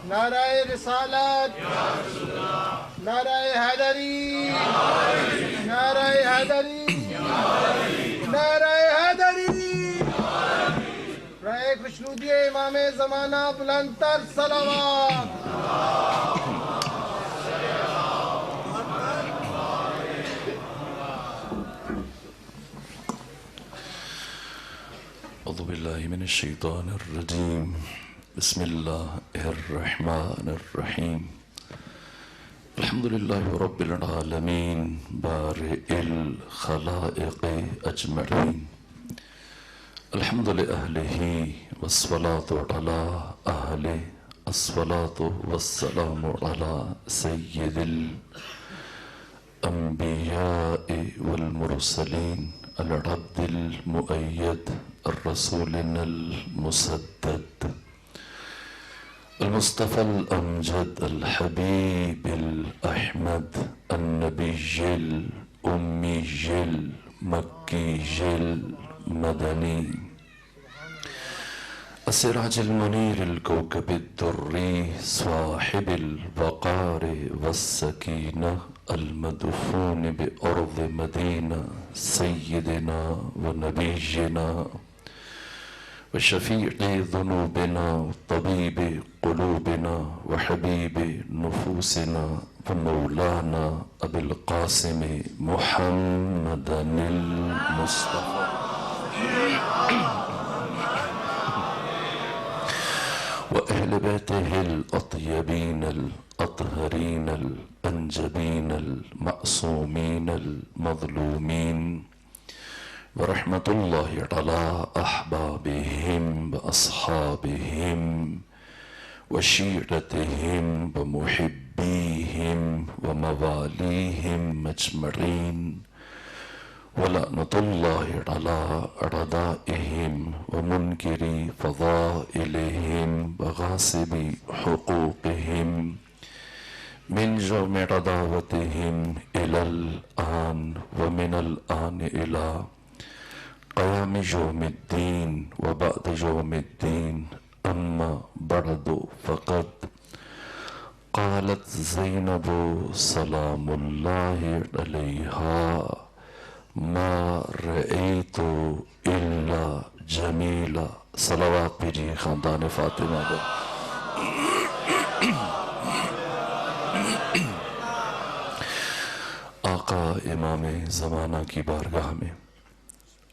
نعرہ رسالت، نعرہ حیدری، نعرہ حیدری، نعرہ حیدری، رائے خوشنودی امام زمانہ بلند تر صلوات۔ اعوذ باللہ من الشیطان الرجیم، بسم اللہ الرحمن الرحیم، الحمدللہ رب العالمین بارئ الخلائق اجمعین، الحمد لأہلہ والصلاة علی اہلہ، الصلاة والسلام علی سید الانبیاء والمرسلین، العبد المؤید، الرسولنا المسدد، المصطفى الأمجد، الحبيب الأحمد، النبي الأمي المكي المدني، السراج المنير، الكوكب الدري، صاحب الوقار والسكينة، المدفون بأرض مدينة، سيدنا ونبينا وشفيع ذنوبنا، طبيب قلوبنا وحبيب نفوسنا ومولانا أبي القاسم محمد المصطفى وأهل بيته الأطيبين الأطهرين الأنجبين المعصومين المظلومين، ورحمة الله على أحبابهم وأصحابهم وشيرتهم ومحبيهم ومواليهم أجمعين، ولعنة الله على أعدائهم ومنكري فضائلهم وغاصبي حقوقهم من يوم عداوتهم إلى الآن، ومن الآن إلى قيام يوم الدين وبعد يوم الدين، أما بعد فقد قالت زينب سلام الله عليها: ما رأيت إلا جميلا۔ صلوات بھیجیے خاندان فاطمہ کو۔ آقا امام زمانہ کی بارگاہ میں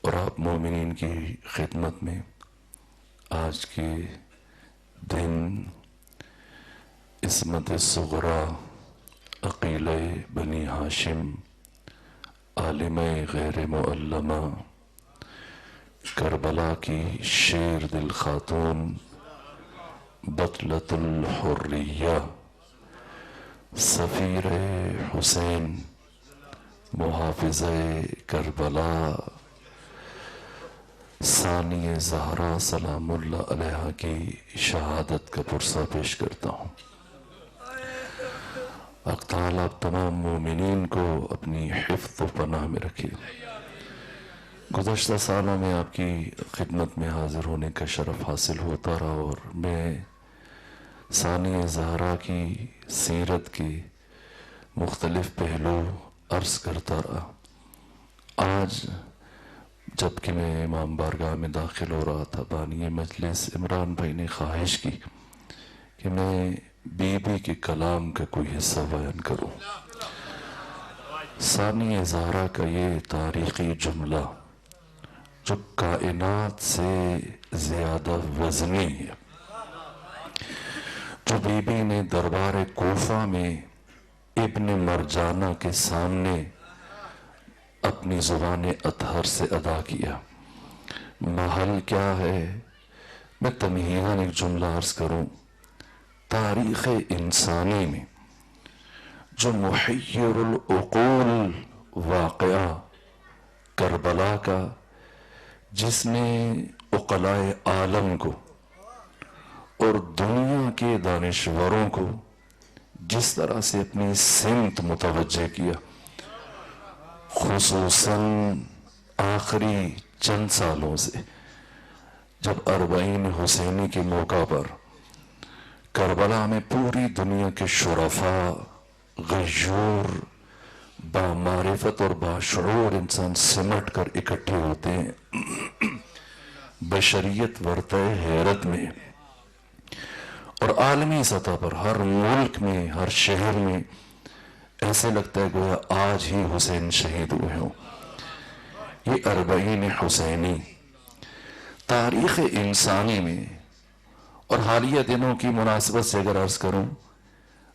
اور آپ مومنین کی خدمت میں آج کے دن عصمت صغرا عقیلہ بنی ہاشم، عالمہ غیر معلمہ، کربلا کی شیر دل خاتون، بطلۃ الحریہ، سفیر حسین، محافظ کربلا، ثانی زہرا سلام اللہ علیہا کی شہادت کا پرسہ پیش کرتا ہوں۔ حق تعالیٰ تمام مومنین کو اپنی حفظ و پناہ میں رکھے۔ گزشتہ سالوں میں آپ کی خدمت میں حاضر ہونے کا شرف حاصل ہوتا رہا اور میں ثانی زہرا کی سیرت کے مختلف پہلو عرض کرتا رہا۔ آج جبکہ میں امام بارگاہ میں داخل ہو رہا تھا، بانی مجلس عمران بھائی نے خواہش کی کہ میں بی بی کے کلام کا کوئی حصہ بیان کروں۔ ثانی زہرا کا یہ تاریخی جملہ جو کائنات سے زیادہ وزنی ہے، جو بی بی نے دربار کوفہ میں ابن مرجانہ کے سامنے اپنی زبان اطہر سے ادا کیا، محل کیا ہے؟ میں تمہیداً ایک جملہ عرض کروں۔ تاریخ انسانی میں جو محیر العقول واقعہ کربلا کا، جس نے عقلاء عالم کو اور دنیا کے دانشوروں کو جس طرح سے اپنی سمت متوجہ کیا، خصوصاً آخری چند سالوں سے جب اربعین حسینی کے موقع پر کربلا میں پوری دنیا کے شرفا، غیور، بامعرفت اور باشعور انسان سمٹ کر اکٹھے ہوتے ہیں بشریت ورطہ حیرت میں، اور عالمی سطح پر ہر ملک میں، ہر شہر میں ایسے لگتا ہے گویا آج ہی حسین شہید ہوئے ہوں۔ یہ 40 حسینی تاریخ انسانی میں، اور حالیہ دنوں کی مناسبت سے اگر عرض کروں،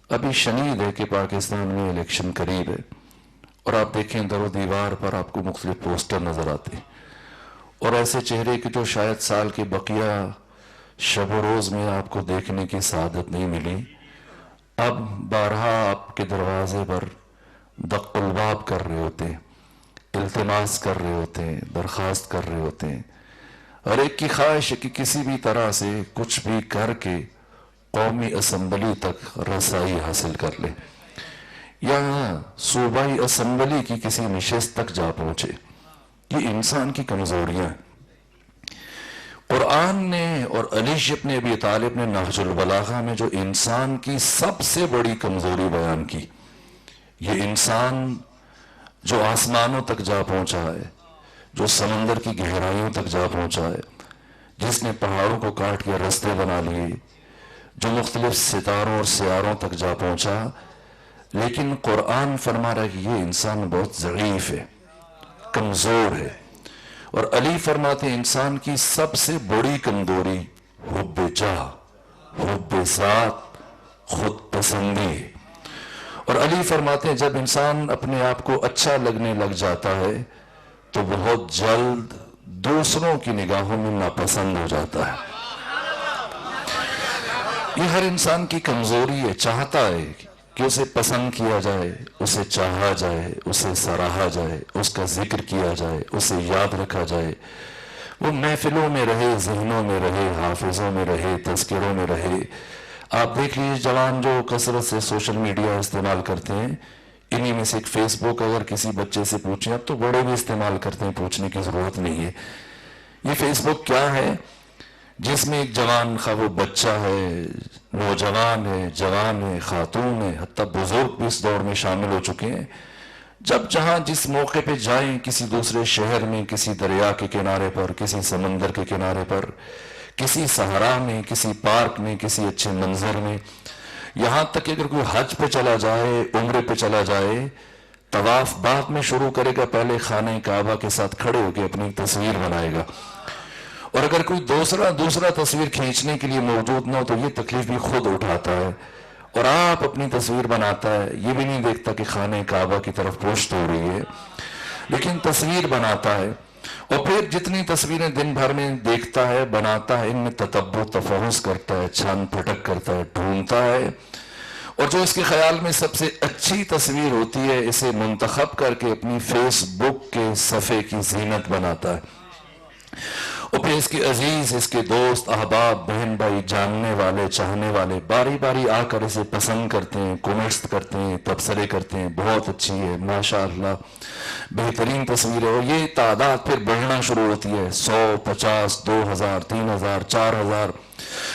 ابھی شنید ہے کہ پاکستان میں الیکشن قریب ہے، اور آپ دیکھیں در و دیوار پر آپ کو مختلف پوسٹر نظر آتے ہیں، اور ایسے چہرے کی جو شاید سال کے بقیہ شب و روز میں آپ کو دیکھنے کی سعادت نہیں ملی، اب بارہا آپ کے دروازے پر دق الباب کر رہے ہوتے ہیں، التماس کر رہے ہوتے ہیں، درخواست کر رہے ہوتے ہیں۔ ہر ایک کی خواہش ہے کہ کسی بھی طرح سے کچھ بھی کر کے قومی اسمبلی تک رسائی حاصل کر لے، یا صوبائی اسمبلی کی کسی نشست تک جا پہنچے۔ یہ انسان کی کمزوریاں ہیں۔ قرآن نے اور علی ابن ابی طالب نے نہج البلاغہ میں جو انسان کی سب سے بڑی کمزوری بیان کی، یہ انسان جو آسمانوں تک جا پہنچا ہے، جو سمندر کی گہرائیوں تک جا پہنچا ہے، جس نے پہاڑوں کو کاٹ کے رستے بنا لیے، جو مختلف ستاروں اور سیاروں تک جا پہنچا، لیکن قرآن فرما رہا ہے کہ یہ انسان بہت ضعیف ہے، کمزور ہے۔ اور علی فرماتے ہیں انسان کی سب سے بڑی کمزوری حب جاہ، حب ذات، خود پسندی ہے۔ اور علی فرماتے ہیں جب انسان اپنے آپ کو اچھا لگنے لگ جاتا ہے تو بہت جلد دوسروں کی نگاہوں میں ناپسند ہو جاتا ہے۔ یہ ہر انسان کی کمزوری ہے، چاہتا ہے کہ اسے پسند کیا جائے، اسے چاہا جائے، اسے سراہا جائے، اس کا ذکر کیا جائے، اسے یاد رکھا جائے، وہ محفلوں میں رہے، ذہنوں میں رہے، حافظوں میں رہے، تذکروں میں رہے۔ آپ دیکھ لیجیے جوان جو کثرت سے سوشل میڈیا استعمال کرتے ہیں، انہی میں سے ایک فیس بک اگر کسی بچے سے پوچھیں، اب تو بڑے بھی استعمال کرتے ہیں، پوچھنے کی ضرورت نہیں ہے۔ یہ فیس بک کیا ہے؟ جس میں ایک جوان، خواہ وہ بچہ ہے، نوجوان ہے، جوان ہے، خاتون ہے، حتیٰ بزرگ بھی اس دور میں شامل ہو چکے ہیں، جب جہاں جس موقع پہ جائیں، کسی دوسرے شہر میں، کسی دریا کے کنارے پر، کسی سمندر کے کنارے پر، کسی صحرا میں، کسی پارک میں، کسی اچھے منظر میں، یہاں تک کہ اگر کوئی حج پہ چلا جائے، عمرے پہ چلا جائے، طواف بعد میں شروع کرے گا، پہلے خانہ کعبہ کے ساتھ کھڑے ہو کے اپنی تصویر بنائے گا، اور اگر کوئی دوسرا تصویر کھینچنے کے لیے موجود نہ ہو تو یہ تکلیف بھی خود اٹھاتا ہے، اور آپ اپنی تصویر بناتا ہے، یہ بھی نہیں دیکھتا کہ خانہ کعبہ کی طرف پشت ہو رہی ہے، لیکن تصویر بناتا ہے، اور پھر جتنی تصویریں دن بھر میں دیکھتا ہے، بناتا ہے، ان میں تتبع تفحص کرتا ہے، چھان پھٹک کرتا ہے، ڈھونڈتا ہے، اور جو اس کے خیال میں سب سے اچھی تصویر ہوتی ہے اسے منتخب کر کے اپنی فیس بک کے صفحے کی زینت بناتا ہے، اور پھر اس کے عزیز، اس کے دوست، احباب، بہن بھائی، جاننے والے، چاہنے والے باری باری آ کر اسے پسند کرتے ہیں، کومنٹس کرتے ہیں، تبصرے کرتے ہیں، بہت اچھی ہے، ماشاءاللہ، بہترین تصویر ہے، اور یہ تعداد پھر بڑھنا شروع ہوتی ہے، 100، 50، 2000، 3000، 4000،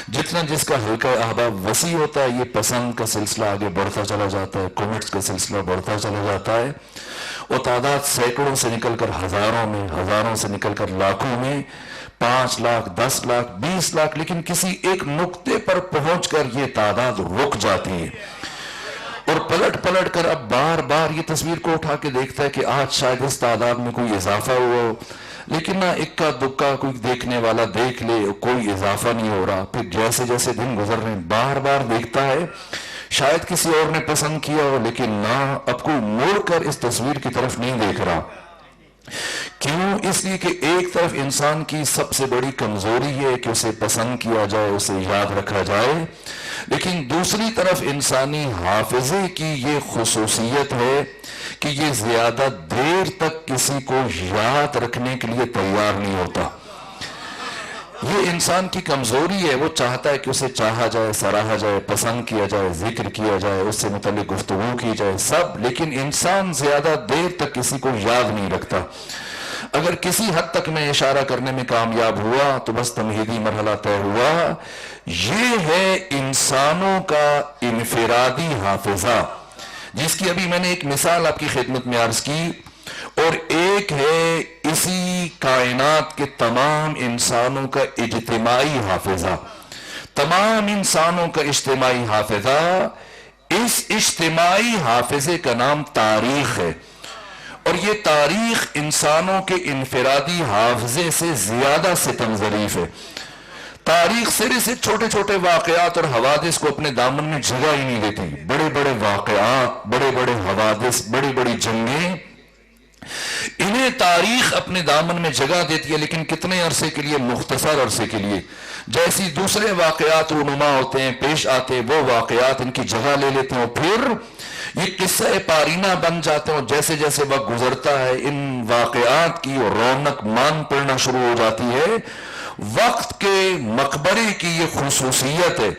جتنا جس کا حلقہ احباب وسیع ہوتا ہے، یہ پسند کا سلسلہ آگے بڑھتا چلا جاتا ہے، کومنٹس کا سلسلہ بڑھتا چلا جاتا ہے، اور تعداد سینکڑوں سے نکل کر ہزاروں میں، ہزاروں سے نکل کر لاکھوں میں، 5 لاکھ، 10 لاکھ، 20 لاکھ، لیکن کسی ایک نقطے پر پہنچ کر یہ تعداد رک جاتی ہے، اور پلٹ پلٹ کر اب بار بار یہ تصویر کو اٹھا کے دیکھتا ہے کہ آج شاید اس تعداد میں کوئی اضافہ ہوا ہو، لیکن نہ اکا دکا کوئی دیکھنے والا دیکھ لے، کوئی اضافہ نہیں ہو رہا، پھر جیسے جیسے دن گزر رہے ہیں بار بار دیکھتا ہے، شاید کسی اور نے پسند کیا ہو، لیکن نہ اب کوئی مڑ کر اس تصویر کی طرف نہیں دیکھ رہا۔ کیوں؟ اس لیے کہ ایک طرف انسان کی سب سے بڑی کمزوری ہے کہ اسے پسند کیا جائے، اسے یاد رکھا جائے، لیکن دوسری طرف انسانی حافظے کی یہ خصوصیت ہے کہ یہ زیادہ دیر تک کسی کو یاد رکھنے کے لیے تیار نہیں ہوتا۔ یہ انسان کی کمزوری ہے، وہ چاہتا ہے کہ اسے چاہا جائے، سراہا جائے، پسند کیا جائے، ذکر کیا جائے، اس سے متعلق گفتگو کی جائے، سب، لیکن انسان زیادہ دیر تک کسی کو یاد نہیں رکھتا۔ اگر کسی حد تک میں اشارہ کرنے میں کامیاب ہوا تو بس تمہیدی مرحلہ طے ہوا. یہ ہے انسانوں کا انفرادی حافظہ، جس کی ابھی میں نے ایک مثال آپ کی خدمت میں عرض کی، اور ایک ہے اسی کائنات کے تمام انسانوں کا اجتماعی حافظہ. تمام انسانوں کا اجتماعی حافظہ، اس اجتماعی حافظے کا نام تاریخ ہے، اور یہ تاریخ انسانوں کے انفرادی حافظے سے زیادہ ستم ظریف ہے. تاریخ سرے سے چھوٹے چھوٹے واقعات اور حوادث کو اپنے دامن میں جگہ ہی نہیں دیتی. بڑے بڑے واقعات، بڑے بڑے حوادث، بڑی بڑی جنگیں، انہیں تاریخ اپنے دامن میں جگہ دیتی ہے، لیکن کتنے عرصے کے لیے؟ مختصر عرصے کے لیے. جیسی دوسرے واقعات رونما ہوتے ہیں، پیش آتے ہیں، وہ واقعات ان کی جگہ لے لیتے ہیں، اور پھر یہ قصہ پارینہ بن جاتے ہیں، اور جیسے جیسے وقت گزرتا ہے ان واقعات کی رونق مان پڑنا شروع ہو جاتی ہے. وقت کے مقبرے کی یہ خصوصیت ہے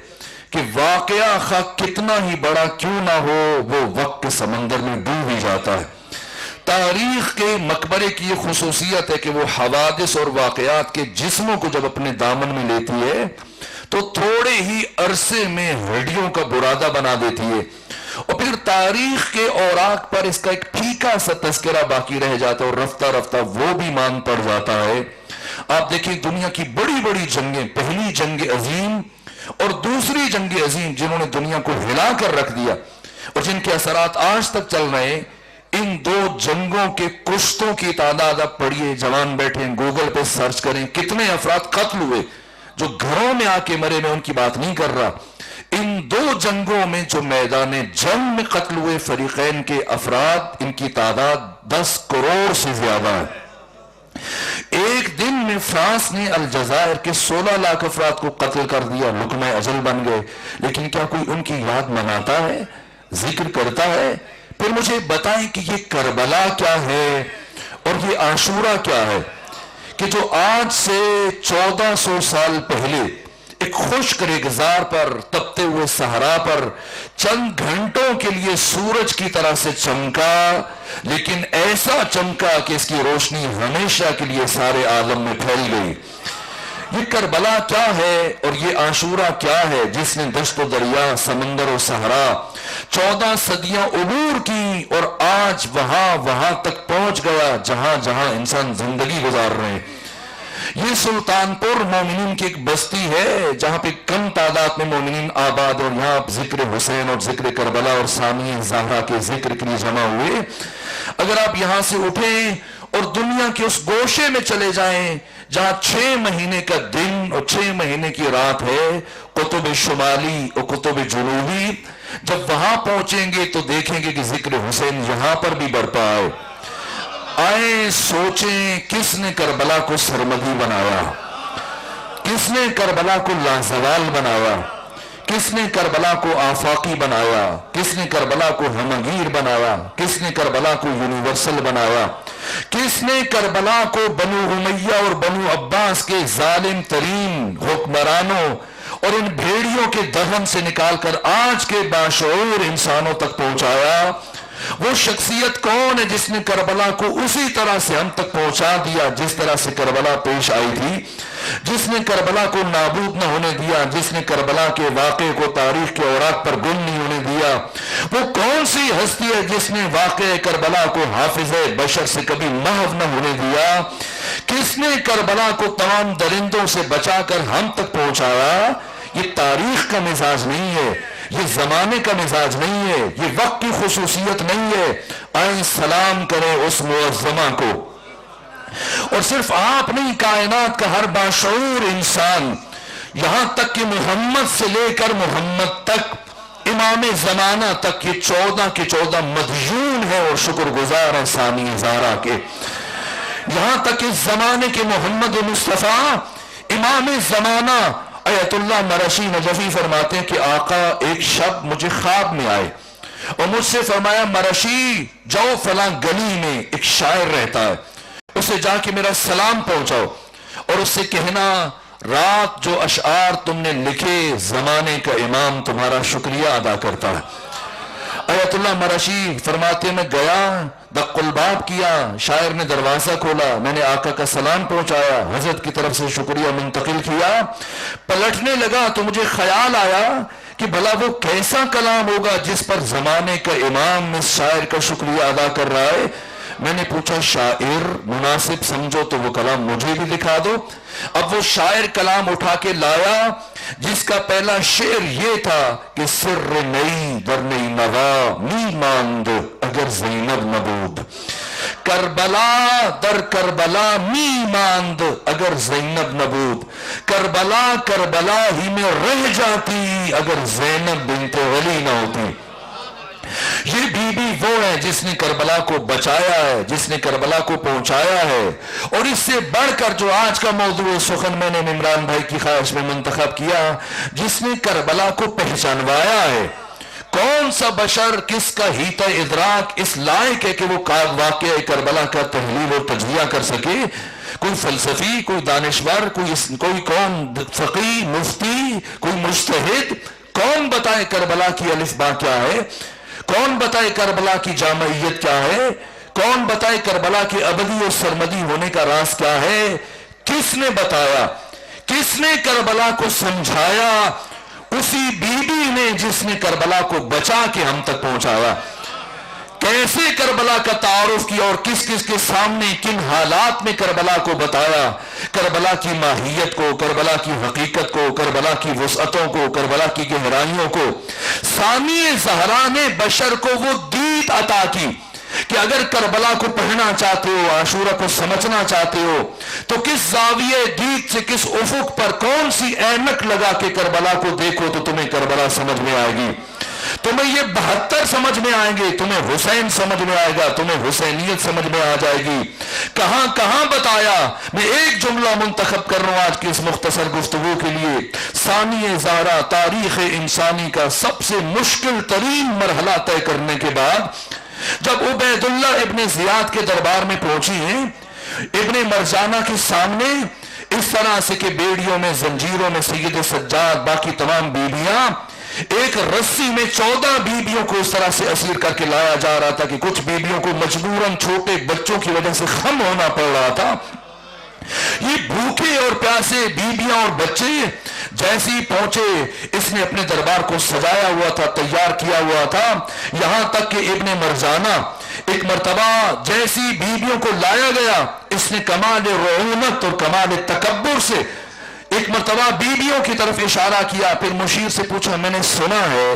کہ واقعہ خواہ کتنا ہی بڑا کیوں نہ ہو، وہ وقت کے سمندر میں ڈوب ہی جاتا ہے. تاریخ کے مقبرے کی یہ خصوصیت ہے کہ وہ حوادث اور واقعات کے جسموں کو جب اپنے دامن میں لیتی ہے تو تھوڑے ہی عرصے میں ہڈیوں کا برادہ بنا دیتی ہے، اور پھر تاریخ کے اوراق پر اس کا ایک پھیکا سا تذکرہ باقی رہ جاتا ہے، اور رفتہ رفتہ وہ بھی مان پڑ جاتا ہے. آپ دیکھیں دنیا کی بڑی بڑی جنگیں، پہلی جنگ عظیم اور دوسری جنگ عظیم، جنہوں نے دنیا کو ہلا کر رکھ دیا اور جن کے اثرات آج تک چل رہے ہیں، ان دو جنگوں کے کشتوں کی تعداد آپ پڑھیے، جوان بیٹھے گوگل پہ سرچ کریں کتنے افراد قتل ہوئے. جو گھروں میں آ کے مرے، میں ان کی بات نہیں کر رہا، ان دو جنگوں میں جو میدان جنگ میں قتل ہوئے فریقین کے افراد، ان کی تعداد 10 کروڑ سے زیادہ ہے. ایک دن میں فرانس نے الجزائر کے 16 لاکھ افراد کو قتل کر دیا، لقمہ اجل بن گئے. لیکن کیا کوئی ان کی یاد مناتا ہے، ذکر کرتا ہے؟ پھر مجھے بتائیں کہ یہ کربلا کیا ہے اور یہ عاشورہ کیا ہے، کہ جو آج سے 1400 سال پہلے ایک خشک ریگزار پر، تپتے ہوئے صحرا پر چند گھنٹوں کے لیے سورج کی طرح سے چمکا، لیکن ایسا چمکا کہ اس کی روشنی ہمیشہ کے لیے سارے عالم میں پھیل گئی. یہ کربلا کیا ہے اور یہ عاشورہ کیا ہے جس نے دشت و دریا، سمندر و صحرا 14 صدیاں عبور کی، اور آج وہاں تک پہنچ گیا جہاں جہاں انسان زندگی گزار رہے ہیں. یہ سلطان پور مومنین کی ایک بستی ہے جہاں پہ کم تعداد میں مومنین آباد، اور یہاں ذکر حسین اور ذکر کربلا اور سامی زہرا کے ذکر کے لیے جمع ہوئے. اگر آپ یہاں سے اٹھیں اور دنیا کے اس گوشے میں چلے جائیں جہاں 6 مہینے کا دن اور 6 مہینے کی رات ہے، قطب شمالی اور قطب جنوبی، جب وہاں پہنچیں گے تو دیکھیں گے کہ ذکر حسین یہاں پر بھی برپا ہے. آئیں سوچیں کس نے کربلا کو سرمدی بنایا، کس نے کربلا کو لازوال بنایا، کس نے کربلا کو آفاقی بنایا، کس نے کربلا کو ہمگیر بنایا، کس نے کربلا کو یونیورسل بنایا، کس نے کربلا کو بنو امیہ اور بنو عباس کے ظالم ترین حکمرانوں اور ان بھیڑیوں کے دہن سے نکال کر آج کے باشعور انسانوں تک پہنچایا. وہ شخصیت کون ہے جس نے کربلا کو اسی طرح سے ہم تک پہنچا دیا جس طرح سے کربلا پیش آئی تھی، جس نے کربلا کو نابود نہ ہونے دیا، جس نے کربلا کے واقعے کو تاریخ کے اوراق پر گم نہیں ہونے دیا؟ وہ کون سی ہستی ہے جس نے واقعہ کربلا کو حافظ بشر سے کبھی محو نہ ہونے دیا؟ کس نے کربلا کو تمام درندوں سے بچا کر ہم تک پہنچایا؟ یہ تاریخ کا مزاج نہیں ہے، یہ زمانے کا مزاج نہیں ہے، یہ وقت کی خصوصیت نہیں ہے. آئیں سلام کریں اس معظمہ کو. اور صرف آپ نہیں، کائنات کا ہر باشعور انسان، یہاں تک کہ محمد سے لے کر محمد تک، امام زمانہ تک، یہ 14 کے 14 مدیون ہے اور شکر گزار ہیں سامی زہرا کے. یہاں تک کہ زمانے کے محمد مصطفیٰ امام زمانہ ایت اللہ مرشی نجفی فرماتے ہیں کہ آقا ایک شب مجھے خواب میں آئے اور مجھ سے فرمایا مرشی جاؤ فلاں گلی میں ایک شاعر رہتا ہے، اسے جا کے میرا سلام پہنچاؤ اور اس سے کہنا رات جو اشعار تم نے لکھے زمانے کا امام تمہارا شکریہ ادا کرتا ہے. بیت اللہ مرشی فرماتے میں گیا، دق الباب کیا، شاعر نے دروازہ کھولا، میں نے آقا کا سلام پہنچایا، حضرت کی طرف سے شکریہ منتقل کیا، پلٹنے لگا تو مجھے خیال آیا کہ بھلا وہ کیسا کلام ہوگا جس پر زمانے کا امام اس شاعر کا شکریہ ادا کر رہا ہے۔ میں نے پوچھا شاعر مناسب سمجھو تو وہ کلام مجھے بھی دکھا دو۔ اب وہ شاعر کلام اٹھا کے لایا جس کا پہلا شعر یہ تھا کہ سر نئی در نئی نوا می ماند اگر زینب نبود، کربلا در کربلا می ماند اگر زینب نبود، کربلا کربلا ہی میں رہ جاتی اگر زینب بنت علی نہ ہوتی۔ یہ بی بی وہ ہے جس نے کربلا کو بچایا ہے، جس نے کربلا کو پہنچایا ہے، اور اس سے بڑھ کر جو آج کا موضوع سخن میں نے عمران بھائی کی خواہش میں منتخب کیا، جس نے کربلا کو پہچانوایا ہے۔ کون سا بشر کس کا ہیتا ادراک اس لائق ہے کہ وہ واقعہ کربلا کا تحلیل اور تجزیہ کر سکے؟ کوئی فلسفی، کوئی دانشور، کوئی کون فقی، مفتی، کوئی مجتہد؟ کون بتائے کربلا کی الف با کیا ہے؟ کون بتائے کربلا کی جامعیت کیا ہے؟ کون بتائے کربلا کے ابدی اور سرمدی ہونے کا راز کیا ہے؟ کس نے بتایا؟ کس نے کربلا کو سمجھایا؟ اسی بی بی نے جس نے کربلا کو بچا کے ہم تک پہنچایا۔ کیسے کربلا کا تعارف کیا اور کس کس کے سامنے کن حالات میں کربلا کو بتایا، کربلا کی ماہیت کو، کربلا کی حقیقت کو، کربلا کی وسعتوں کو، کربلا کی گہرائیوں کو۔ ثانی زہرا نے بشر کو وہ دید عطا کی کہ اگر کربلا کو پڑھنا چاہتے ہو، عاشورہ کو سمجھنا چاہتے ہو تو کس زاویے دید سے، کس افق پر، کون سی اینک لگا کے کربلا کو دیکھو تو تمہیں کربلا سمجھ میں آئے گی۔ تمہیں یہ 72 سمجھ میں آئیں گے، تمہیں حسین سمجھ میں آئے گا، تمہیں حسینیت سمجھ میں آ جائے گی۔ کہاں کہاں بتایا؟ میں ایک جملہ منتخب کر رہا ہوں آج کی اس مختصر گفتگو کے لیے۔ ثانی زہرا تاریخ انسانی کا سب سے مشکل ترین مرحلہ طے کرنے کے بعد جب عبید اللہ ابن زیاد کے دربار میں پہنچی ہیں، ابن مرجانہ کے سامنے اس طرح سے کہ بیڑیوں میں، زنجیروں میں سید سجاد، باقی تمام بیبیاں، ایک رسی میں 14 بیبیوں کو اس طرح سے اسیر کر کے لایا جا رہا تھا کہ کچھ بیبیوں کو مجبوراً چھوٹے بچوں کی وجہ سے خم ہونا پڑ رہا تھا۔ یہ بھوکے اور پیاسے بیبیاں اور بچے جیسے ہی پہنچے، اس نے اپنے دربار کو سجایا ہوا تھا، تیار کیا ہوا تھا، یہاں تک کہ ابن مرجانہ ایک مرتبہ جیسی بیبیوں کو لایا گیا، اس نے کمال رعونت اور کمال تکبر سے ایک مرتبہ بیبیوں کی طرف اشارہ کیا، پھر مشیر سے پوچھا میں نے سنا ہے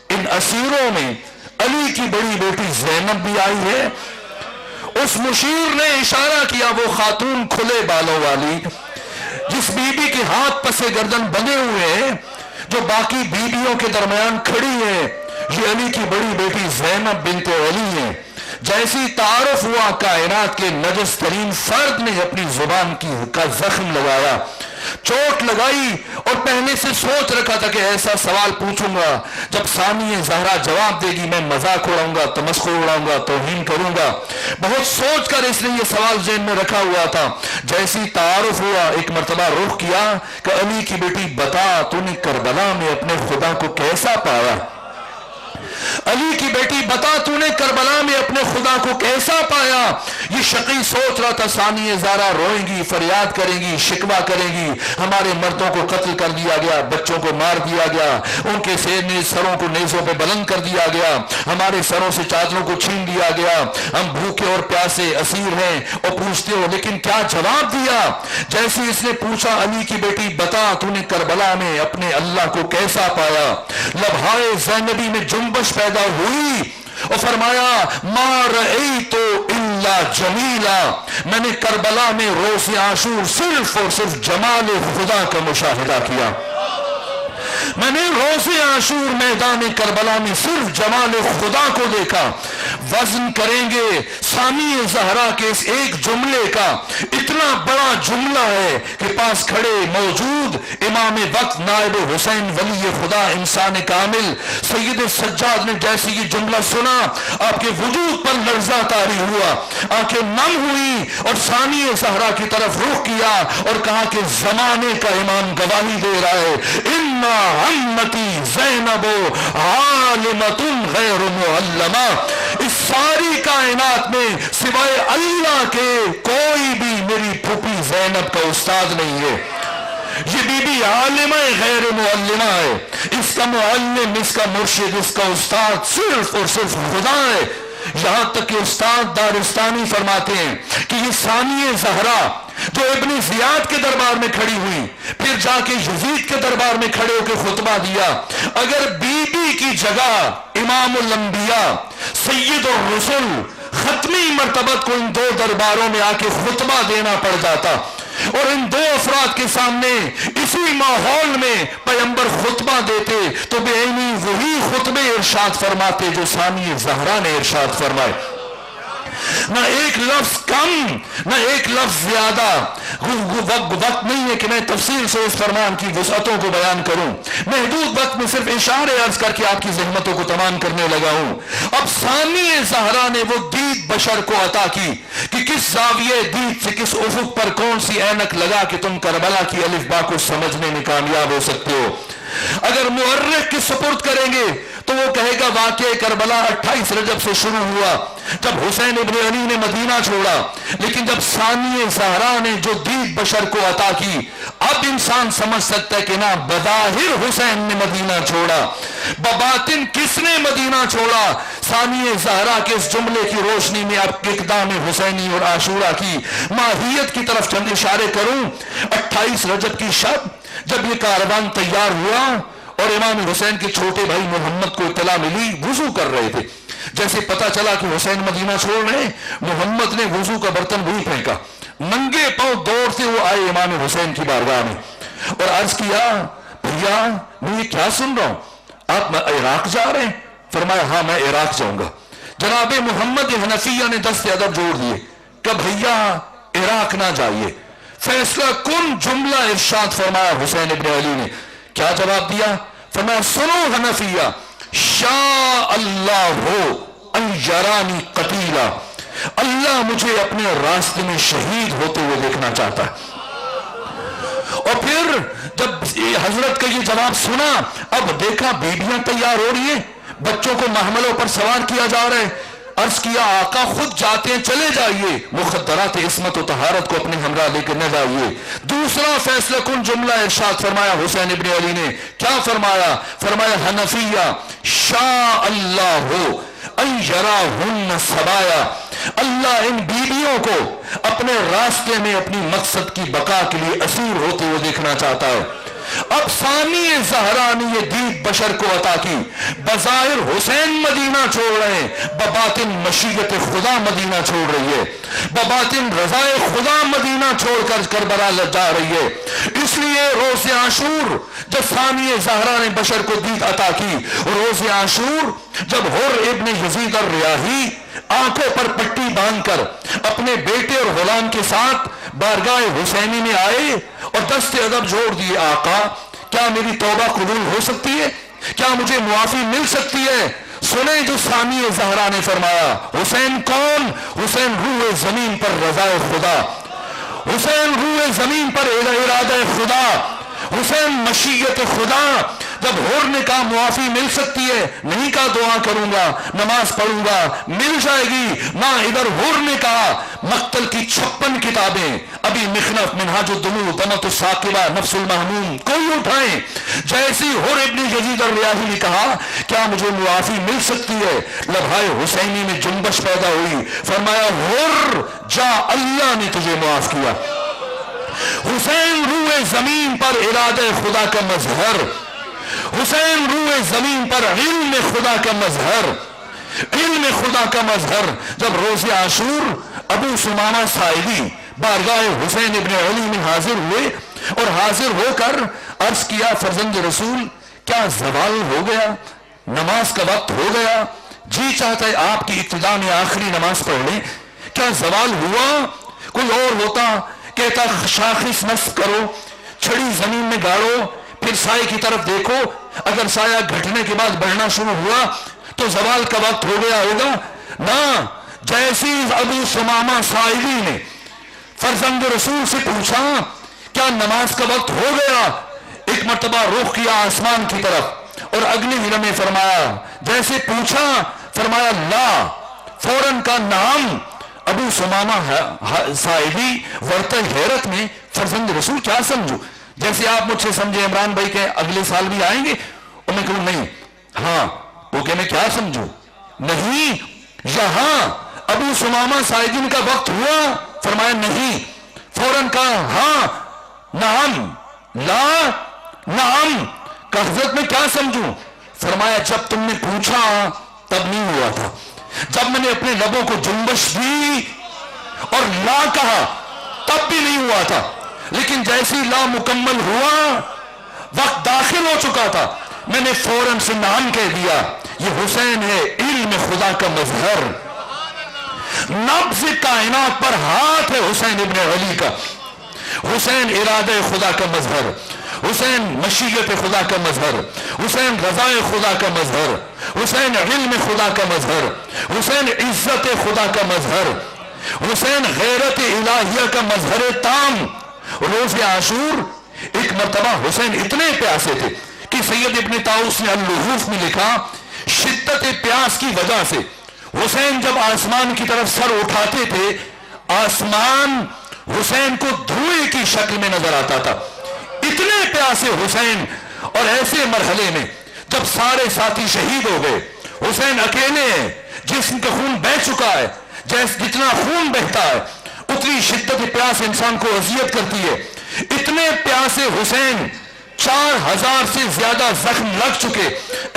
ان اسیروں میں علی کی بڑی بیٹی زینب بھی آئی ہے۔ اس مشیر نے اشارہ کیا وہ خاتون کھلے بالوں والی جس بی بی کے ہاتھ پسے گردن بندھے ہوئے ہیں، جو باقی بیبیوں کے درمیان کھڑی ہے، یہ علی کی بڑی بیٹی زینب بنت علی ہے۔ جیسی تعارف ہوا، کائنات کے نجس ترین فرد نے اپنی زبان کا زخم لگایا، چوٹ لگائی، اور پہلے سے سوچ رکھا تھا کہ ایسا سوال پوچھوں گا، جب ثانیہ زہرا جواب دے گی میں مذاق اڑاؤں گا، تمسخر اڑاؤں گا، توہین کروں گا۔ بہت سوچ کر اس نے یہ سوال ذہن میں رکھا ہوا تھا۔ جیسی تعارف ہوا، ایک مرتبہ رخ کیا کہ علی کی بیٹی بتا تو نے کربلا میں اپنے خدا کو کیسا پایا؟ علی کی بیٹی بتا تو نے کربلا میں اپنے خدا کو کیسا پایا؟ یہ شقی سوچ رہا تھا ثانیہ زہرا روئیں گی، فریاد کریں گی، شکوہ کریں گی، ہمارے مردوں کو قتل کر دیا گیا، بچوں کو مار دیا گیا، ان کے سروں کو نیزوں پہ بلند کر دیا گیا، ہمارے سروں سے چادروں کو چھین لیا گیا، ہم بھوکے اور پیاسے اسیر ہیں، اور پوچھتے ہو لیکن کیا جواب دیا؟ جیسے اس نے پوچھا علی کی بیٹی بتا تو نے کربلا میں اپنے اللہ کو کیسا پایا، لبہائے زینبی میں جنبش پیدا ہوئی اور فرمایا ما رأیت الا جمیلا، میں نے کربلا میں روز عاشور صرف اور صرف جمال خدا کا مشاہدہ کیا۔ میں نے روز عاشور میدان کربلا میں صرف جمال خدا کو دیکھا۔ وزن کریں گے ثانی زہرا کے اس ایک جملے کا، اتنا بڑا جملہ ہے کہ پاس کھڑے موجود امام وقت نائب حسین ولی خدا انسان کامل سید سجاد نے جیسے یہ جملہ سنا آپ کے وجود پر لرزہ طاری ہوا، آنکھیں نم ہوئی اور ثانی زہرا کی طرف رخ کیا اور کہا کہ زمانے کا امام گواہی دے رہا ہے، اِنَّا عَمَّتِي زینب عالمۃ غیر معلمہ، اس ساری کائنات میں سوائے اللہ کے کوئی بھی میری پھوپھی زینب کا استاد نہیں ہے، یہ بی بی عالمہ غیر معلمہ ہے، اس کا معلم، اس کا مرشد، اس کا استاد صرف اور صرف خدا ہے۔ یہاں تک کہ استاد دارستانی فرماتے ہیں کہ یہ ثانی زہرا جو ابن زیاد کے دربار میں کھڑی ہوئی، پھر جا کے یزید کے دربار میں کھڑے ہو کے خطبہ دیا، اگر بی بی کی جگہ امام الانبیاء سید الرسل ختمی مرتبت کو ان دو درباروں میں آ کے خطبہ دینا پڑ جاتا اور ان دو افراد کے سامنے اسی ماحول میں پیغمبر خطبہ دیتے تو بے عینی وہی خطبے ارشاد فرماتے جو ثانی زہرا نے ارشاد فرمائے، نہ ایک لفظ کم نہ ایک لفظ زیادہ۔ وقت نہیں ہے کہ میں تفصیل سے اس فرمان کی وسعتوں کو بیان کروں، محدود وقت میں صرف اشارے عرض کر کے آپ کی زحمتوں کو تمام کرنے لگا ہوں۔ اب ثانی زہرا نے وہ دید بشر کو عطا کی کہ کس زاویے دید سے کس افق پر کون سی اینک لگا کہ تم کربلا کی الف با کو سمجھنے میں کامیاب ہو سکتے ہو۔ اگر مورخ کے سپرد کریں گے تو وہ کہے گا واقعہ کربلا 28 رجب سے شروع ہوا جب حسین ابن علی نے مدینہ چھوڑا، لیکن جب ثانی زہرا نے جو دید بشر کو عطا کی اب انسان سمجھ سکتا ہے کہ نہ بظاہر حسین نے مدینہ چھوڑا، بباطن کس نے مدینہ چھوڑا۔ ثانی زہرا کے اس جملے کی روشنی میں اب اقدام حسینی اور عاشورہ کی ماہیت کی طرف چند اشارے کروں۔ 28 رجب کی شب جب یہ کاروان تیار ہوا اور امام حسین کے چھوٹے بھائی محمد کو اطلاع ملی، وضو کر رہے تھے، جیسے پتا چلا کہ حسین مدینہ چھوڑ رہے، محمد نے وضو کا برتن وہی پھینکا، ننگے پاؤں دوڑتے وہ آئے امام حسین کی بارگاہ میں اور عرض کیا بھیا میں یہ کیا سن رہا ہوں، آپ عراق جا رہے ہیں؟ فرمایا ہاں میں عراق جاؤں گا۔ جناب محمد حنفیہ نے دست ادب جوڑ دیے کہ بھیا عراق نہ جائیے، فیصلہ کن جملہ ارشاد فرمایا حسین ابن علی نے، کیا جواب دیا؟ فرمایا سنو حنفیہ، شاء اللہ ہو ان یرانی قتیلا، اللہ مجھے اپنے راستے میں شہید ہوتے ہوئے دیکھنا چاہتا ہے۔ اور پھر جب حضرت کا یہ جواب سنا اب دیکھا بیٹیاں تیار ہو رہی ہیں، بچوں کو محملوں پر سوار کیا جا رہا ہے، عرض کیا آقا خود جاتے ہیں، چلے جائیے، مخدرات عصمت و طہارت کو اپنے ہمراہ لے کر نہ جائیے۔ دوسرا فیصلہ کن جملہ ارشاد فرمایا حسین ابن علی نے، کیا فرمایا؟ فرمایا حنفیہ شاء اللہ ہو ان یراہن سبایا، اللہ ان بیویوں کو اپنے راستے میں اپنی مقصد کی بقا کے لیے اسیر ہوتے ہوئے دیکھنا چاہتا ہے۔ اب ثانی زہرا نے یہ دید بشر کو عطا کی، بظاہر حسین مدینہ چھوڑ رہے ہیں، بباطن مشیت خدا مدینہ چھوڑ رہی ہے، بباطن رضائے خدا مدینہ چھوڑ کر کربلا جا رہی ہے۔ اس لیے روز عاشور جب ثانی زہرا نے بشر کو دید عطا کی، روز عاشور جب حر ابن یزید الریاحی آنکھوں پر پٹی باندھ کر اپنے بیٹے اور غلام کے ساتھ بارگاہ حسینی میں آئے اور دست ادب جوڑ دیے، آقا کیا میری توبہ قبول ہو سکتی ہے؟ کیا مجھے معافی مل سکتی ہے؟ سنیں جو ثانی زہرا نے فرمایا۔ حسین کون؟ حسین روح زمین پر رضائے خدا، حسین روح زمین پر ارادہ خدا، حسین مشیت خدا۔ جب حر نے کہا معافی مل سکتی ہے، نہیں کہا دعا کروں گا نماز پڑھوں گا مل جائے گی، نہ ادھر حر نے کہا مقتل کی 56 کتابیں ابھی مخنف منہاج الدموع دمت الثاقبہ نفس المحموم کوئی اٹھائیں، جیسی حر ابن یزید الریاحی نے کہا کیا مجھے معافی مل سکتی ہے، لبھائے حسینی میں جنبش پیدا ہوئی، فرمایا حر جا اللہ نے تجھے معاف کیا۔ حسین روح زمین پر ارادہ خدا کا مظہر، حسین روح زمین پر علم خدا کا مظہر، علم خدا کا مظہر۔ جب روز عاشور ابو سمامہ سائلی بارگاہ حسین ابن علی میں حاضر ہوئے اور حاضر ہو کر عرض کیا فرزند رسول کیا زوال ہو گیا، نماز کا وقت ہو گیا؟ جی چاہتا ہے آپ کی ابتدا میں آخری نماز پڑھ لیں. کیا زوال ہوا؟ کوئی اور ہوتا کہتا شاخص نصب کرو، چھڑی زمین میں گاڑو، پھر سائے کی طرف دیکھو، اگر سایہ گھٹنے کے بعد بڑھنا شروع ہوا تو زوال کا وقت ہو گیا ہوگا. نہ، جیسی ابو ثمامہ سائلی نے فرزند رسول سے پوچھا کیا نماز کا وقت ہو گیا، ایک مرتبہ رخ کیا آسمان کی طرف اور اگلے ہی لمحے فرمایا، جیسے پوچھا فرمایا لا، فوراً کا نام. ابو ثمامہ سائلی ورطہ حیرت میں، فرزند رسول کیا سمجھو؟ جیسے آپ مجھ سے سمجھے عمران بھائی کہ اگلے سال بھی آئیں گے، اور میں کہوں نہیں. ہاں، وہ کہ میں کیا سمجھوں؟ نہیں، یہاں ابو ثمامہ سائدین کا وقت ہوا؟ فرمایا نہیں. فوراً کہا ہاں، نعم، لا، نعم. کہ حضرت میں کیا سمجھوں؟ فرمایا جب تم نے پوچھا تب نہیں ہوا تھا، جب میں نے اپنے لبوں کو جنبش دی اور لا کہا تب بھی نہیں ہوا تھا، لیکن جیسی لا مکمل ہوا، وقت داخل ہو چکا تھا، میں نے فوراً سے نام کہہ دیا. یہ حسین ہے علم خدا کا مظہر، نبض کائنات پر ہاتھ ہے حسین ابن علی کا. حسین ارادہ خدا کا مظہر، حسین مشیت خدا کا مظہر، حسین رضا خدا کا مظہر، حسین علم خدا کا مظہر، حسین عزت خدا کا مظہر، حسین غیرت الہیہ کا مظہر تام. روز عاشور ایک مرتبہ حسین اتنے پیاسے تھے کہ سید ابن طاؤس نے اللحوف میں لکھا، شدت پیاس کی وجہ سے حسین جب آسمان کی طرف سر اٹھاتے تھے، آسمان حسین کو دھوئے کی شکل میں نظر آتا تھا. اتنے پیاسے حسین. اور ایسے مرحلے میں جب سارے ساتھی شہید ہو گئے، حسین اکیلے ہیں، جسم کا خون بہ چکا ہے، جتنا خون بہتا ہے اتنی شدت پیاس انسان کو اذیت کرتی ہے. اتنے پیاسے حسین، 4000 سے زیادہ زخم لگ چکے.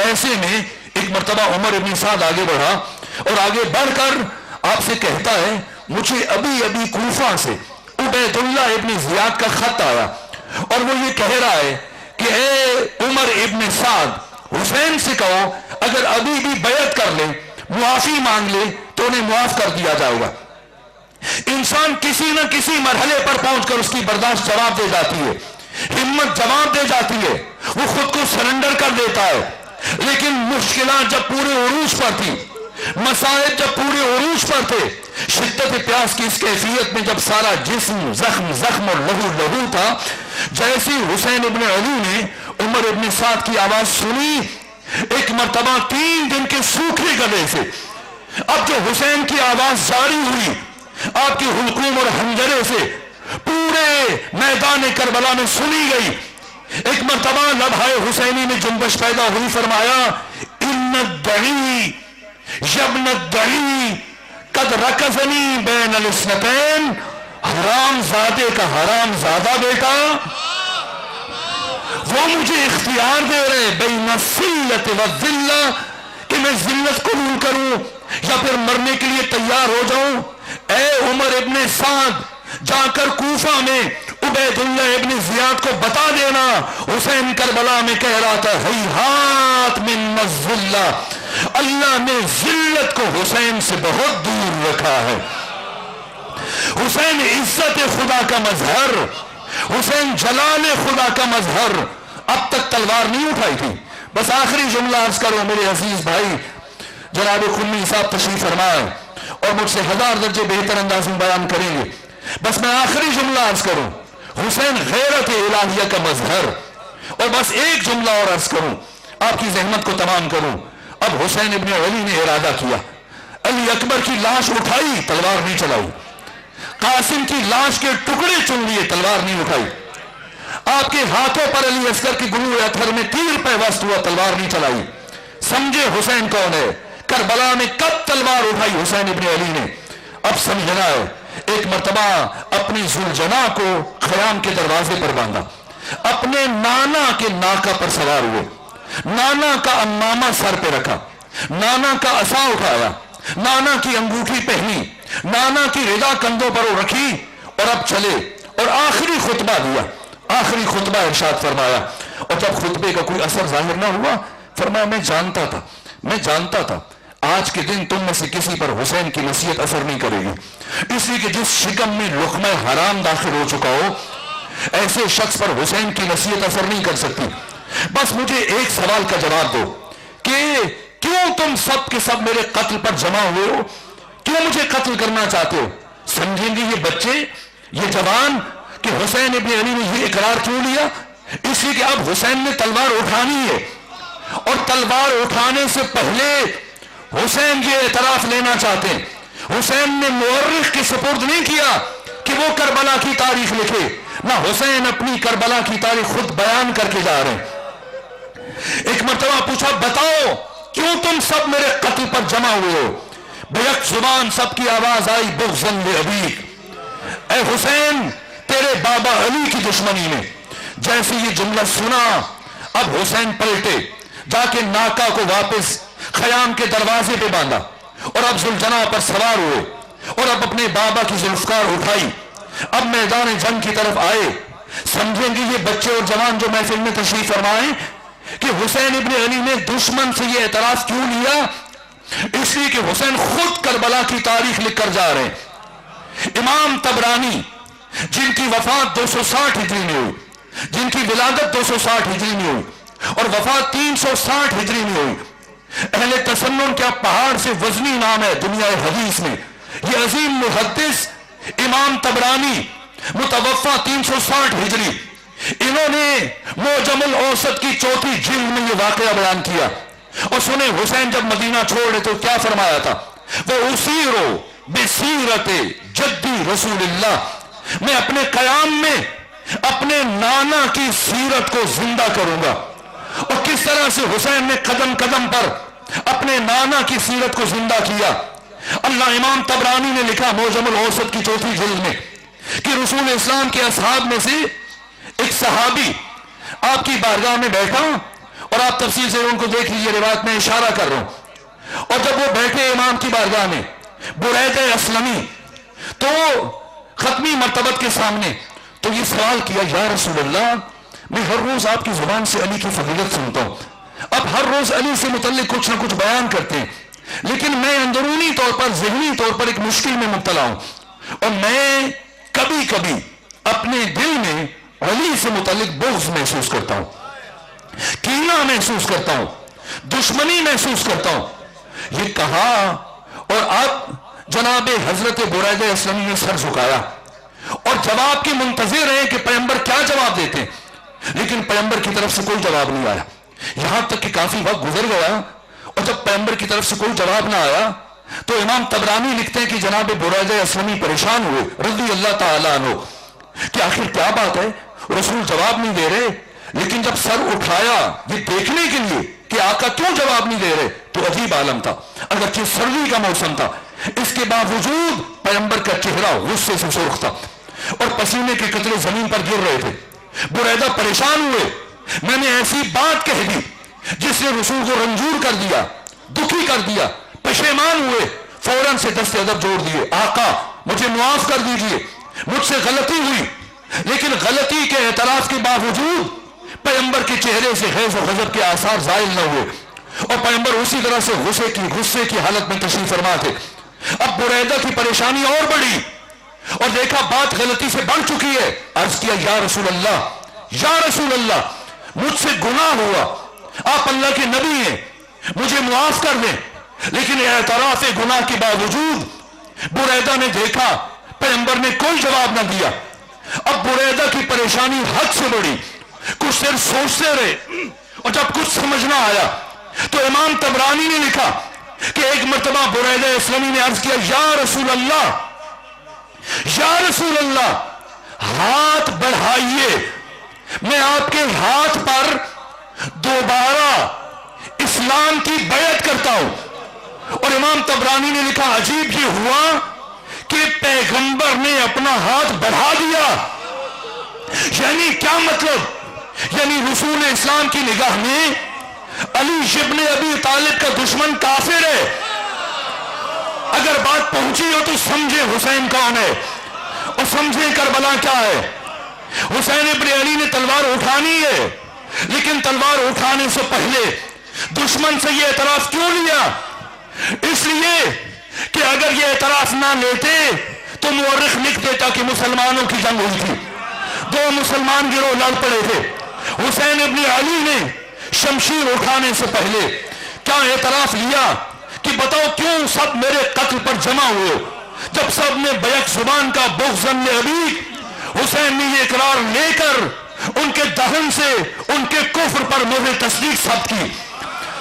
ایسے میں ایک مرتبہ عمر ابن سعد آگے بڑھا اور آگے بڑھ کر آپ سے کہتا ہے، مجھے ابھی ابھی کوفہ سے عبید اللہ ابن زیاد کا خط آیا اور وہ یہ کہہ رہا ہے کہ اے عمر ابن سعد، حسین سے کہو اگر ابھی بھی بیعت کر لے، معافی مانگ لے تو انہیں معاف کر دیا جائے گا. انسان کسی نہ کسی مرحلے پر پہنچ کر اس کی برداشت جواب دے جاتی ہے، ہمت جواب دے جاتی ہے، وہ خود کو سرنڈر کر دیتا ہے. لیکن مشکلات جب پورے عروج پر تھی، مسائل جب پورے عروج پر تھے، شدت پیاس کی اس کیفیت میں جب سارا جسم زخم اور لہو تھا، جیسے حسین ابن علی نے عمر ابن سعد کی آواز سنی، ایک مرتبہ 3 دن کے سوکھے گلے سے اب جو حسین کی آواز جاری ہوئی، آپ کی حلقوم اور حنجرے سے پورے میدان کربلا میں سنی گئی. ایک مرتبہ لبھائے حسینی میں جنبش پیدا ہوئی. فرمایا ان الدعی یبن الدعی قد رکزنی بین الاثنتین، حرام زادے کا حرام زادہ بیٹا وہ مجھے اختیار دے رہے بین الذلت والذلہ، کہ میں ذلت قبول کروں یا پھر مرنے کے لیے تیار ہو جاؤں. اے عمر ابن سعد، جا کر کوفہ میں عبید اللہ ابن زیاد کو بتا دینا حسین کربلا میں کہہ رہا تھا ہیہات من الذلہ، اللہ نے ذلت کو حسین سے بہت دور رکھا ہے. حسین عزت خدا کا مظہر، حسین جلال خدا کا مظہر. اب تک تلوار نہیں اٹھائی تھی. بس آخری جملہ عرض کرو میرے عزیز بھائی، جناب خمی صاحب تشریف فرمائے اور مجھ سے 1000 درجے بہتر انداز میں بیان کریں گے. بس میں آخری جملہ عرض کروں، حسین غیرت الہیہ کا مظہر. اور بس ایک جملہ اور عرض کروں، آپ کی زحمت کو تمام کروں. اب حسین ابن علی نے ارادہ کیا، علی اکبر کی لاش اٹھائی، تلوار نہیں چلائی. قاسم کی لاش کے ٹکڑے چن لیے، تلوار نہیں اٹھائی. آپ کے ہاتھوں پر علی اصغر کی گلو اطہر میں تیر پیوست ہوا، تلوار نہیں چلائی. سمجھے حسین کون ہے؟ کربلا میں کب تلوار اٹھائی حسین ابن علی نے؟ اب سمجھنا ہے. ایک مرتبہ اپنی ذوالجناح کو خیام کے دروازے پر باندھا، اپنے نانا کے ناکہ پر سوار ہوئے، نانا کا امامہ سر پہ رکھا، نانا کا عصا اٹھایا، نانا کی انگوٹھی پہنی، نانا کی رضا کندھوں پر رکھی اور اب چلے اور آخری خطبہ دیا. آخری خطبہ ارشاد فرمایا. اور جب خطبے کا کوئی اثر ظاہر نہ ہوا، فرمایا میں جانتا تھا آج کے دن تم میں سے کسی پر حسین کی نصیحت اثر نہیں کرے گی، اس لیے کہ جس شکم میں لقمہ حرام داخل ہو چکا ہو ایسے شخص پر حسین کی نصیحت اثر نہیں کر سکتی۔ بس مجھے ایک سوال کا جواب دو کہ کیوں تم سب کے سب میرے قتل پر جمع ہوئے ہو؟ کیوں مجھے قتل کرنا چاہتے ہو؟ سمجھیں گے یہ بچے، یہ جوان کہ حسین ابن علی نے یہ اقرار کیوں لیا؟ اس لیے کہ اب حسین نے تلوار اٹھانی ہے، اور تلوار اٹھانے سے پہلے حسین یہ اعتراف لینا چاہتے ہیں۔ حسین نے مورخ کے سپرد نہیں کیا کہ وہ کربلا کی تاریخ لکھے، نہ حسین اپنی کربلا کی تاریخ خود بیان کر کے جا رہے ہیں۔ ایک مرتبہ پوچھا بتاؤ کیوں تم سب میرے قتل پر جمع ہوئے ہو؟ بیک زبان سب کی آواز آئی بغضاً لابیک، اے حسین تیرے بابا علی کی دشمنی میں۔ جیسے یہ جملہ سنا اب حسین پلٹے، جا کے ناکا کو واپس خیام کے دروازے پہ باندھا، اور اب ذوالجناح پر سوار ہوئے، اور اب اپنے بابا کی ذوالفقار اٹھائی، اب میدان جنگ کی طرف آئے۔ سمجھیں گے یہ بچے اور جوان جو محفل میں تشریف فرمائیں کہ حسین ابن علی نے دشمن سے یہ اعتراف کیوں لیا؟ اس لیے کہ حسین خود کربلا کی تاریخ لکھ کر جا رہے ہیں۔ امام طبرانی جن کی وفات 260 ہجری میں ہوئی، جن کی ولادت 260 ہجری میں ہوئی اور وفات 360 ہجری میں ہوئی، اہل تسنن کیا پہاڑ سے وزنی نام ہے دنیا حدیث میں، یہ عظیم محدث امام طبرانی متوفا 360 ہجری، انہوں نے معجم الاوسط کی 4تھی جلد میں یہ واقعہ بیان کیا۔ اور سنیں حسین جب مدینہ چھوڑے تو کیا فرمایا تھا؟ وہ اسیرو بسیرت جدی رسول اللہ، میں اپنے قیام میں اپنے نانا کی سیرت کو زندہ کروں گا۔ اور کس طرح سے حسین نے قدم قدم پر اپنے نانا کی سیرت کو زندہ کیا۔ اللہ امام طبرانی نے لکھا معجم الاوسط کی 4تھی جلد میں کہ رسول اسلام کے اصحاب میں سے ایک صحابی آپ کی بارگاہ میں بیٹھا، اور آپ تفصیل سے ان کو دیکھ لیجیے، روایت میں اشارہ کر رہا ہوں۔ اور جب وہ بیٹھے امام کی بارگاہ میں برید اسلمی، تو ختمی مرتبت کے سامنے تو یہ سوال کیا، یا رسول اللہ میں ہر روز آپ کی زبان سے علی کی فضیلت سنتا ہوں، اب ہر روز علی سے متعلق کچھ نہ کچھ بیان کرتے ہیں، لیکن میں اندرونی طور پر ذہنی طور پر ایک مشکل میں مبتلا ہوں، اور میں کبھی کبھی اپنے دل میں علی سے متعلق بغض محسوس کرتا ہوں، کینہ محسوس کرتا ہوں، دشمنی محسوس کرتا ہوں۔ یہ کہا اور اب جناب حضرت برید اسلمی نے سر جھکایا اور جواب کے منتظر ہیں کہ پیغمبر کیا جواب دیتے ہیں، لیکن پیغمبر کی طرف سے کوئی جواب نہیں آیا، یہاں تک کہ کافی وقت گزر گیا، اور جب پیغمبر کی طرف سے کوئی جواب نہ آیا تو امام طبرانی لکھتے ہیں کہ جناب برید اسلمی پریشان ہوئے رضی اللہ تعالیٰ عنہ کہ آخر کیا بات ہے، رسول جواب نہیں دے رہے، لیکن جب سر اٹھایا یہ دیکھنے کے لیے کہ آقا کیوں جواب نہیں دے رہے تو عجیب عالم تھا، اگرچہ سردی کا موسم تھا، اس کے باوجود پیغمبر کا چہرہ غصے سے سرخ تھا اور پسینے کے قطرے زمین پر گر رہے تھے۔ بریدہ پریشان ہوئے، میں نے ایسی بات کہہ دی جس نے رسول کو رنجور کر دیا، دکھی کر دیا، پشیمان ہوئے، فوراً سے دست ادب جوڑ دیے، آقا مجھے معاف کر دیجئے، مجھ سے غلطی ہوئی، لیکن غلطی کے اعتراف کے باوجود پیغمبر کے چہرے سے غیظ و غضب کے آثار زائل نہ ہوئے، اور پیغمبر اسی طرح سے غصے کی حالت میں تشریف فرما تھے۔ اب بریدہ کی پریشانی اور بڑھی اور دیکھا بات غلطی سے بڑھ چکی ہے، عرض کیا یا رسول اللہ مجھ سے گناہ ہوا، آپ اللہ کے نبی ہیں، مجھے معاف کر دیں، لیکن اعتراف گناہ کے باوجود بریدہ نے دیکھا پیغمبر نے کوئی جواب نہ دیا۔ اب بریدہ کی پریشانی حد سے بڑھی، کچھ دیر سوچتے رہے، اور جب کچھ سمجھ نہ آیا تو امام طبرانی نے لکھا کہ ایک مرتبہ برید اسلمی نے عرض کیا یا رسول اللہ ہاتھ بڑھائیے، میں آپ کے ہاتھ پر دوبارہ اسلام کی بیعت کرتا ہوں۔ اور امام طبرانی نے لکھا عجیب یہ ہوا کہ پیغمبر نے اپنا ہاتھ بڑھا دیا، یعنی کیا مطلب؟ یعنی رسول اسلام کی نگاہ میں علی ابن ابی طالب کا دشمن کافر ہے۔ اگر بات پہنچی ہو تو سمجھے حسین کون ہے اور سمجھے کربلا کیا ہے۔ حسین ابن علی نے تلوار اٹھانی ہے، لیکن تلوار اٹھانے سے پہلے دشمن سے یہ اعتراف کیوں لیا اس لیے کہ اگر یہ اعتراف نہ لیتے تو مورخ لکھ دیتا کہ مسلمانوں کی جنگ ہوئی تھی، 2 مسلمان گروہ لڑ پڑے تھے، حسین ابن علی نے شمشیر اٹھانے سے پہلے کیا اعتراف لیا کہ بتاؤ کیوں سب میرے قتل پر جمع ہوئے؟ جب سب نے بیک زبان کا بغضاً لأبیک، حسین نے یہ اقرار لے کر ان کے دہن سے ان کے کفر پر مہر تصدیق ثبت کی،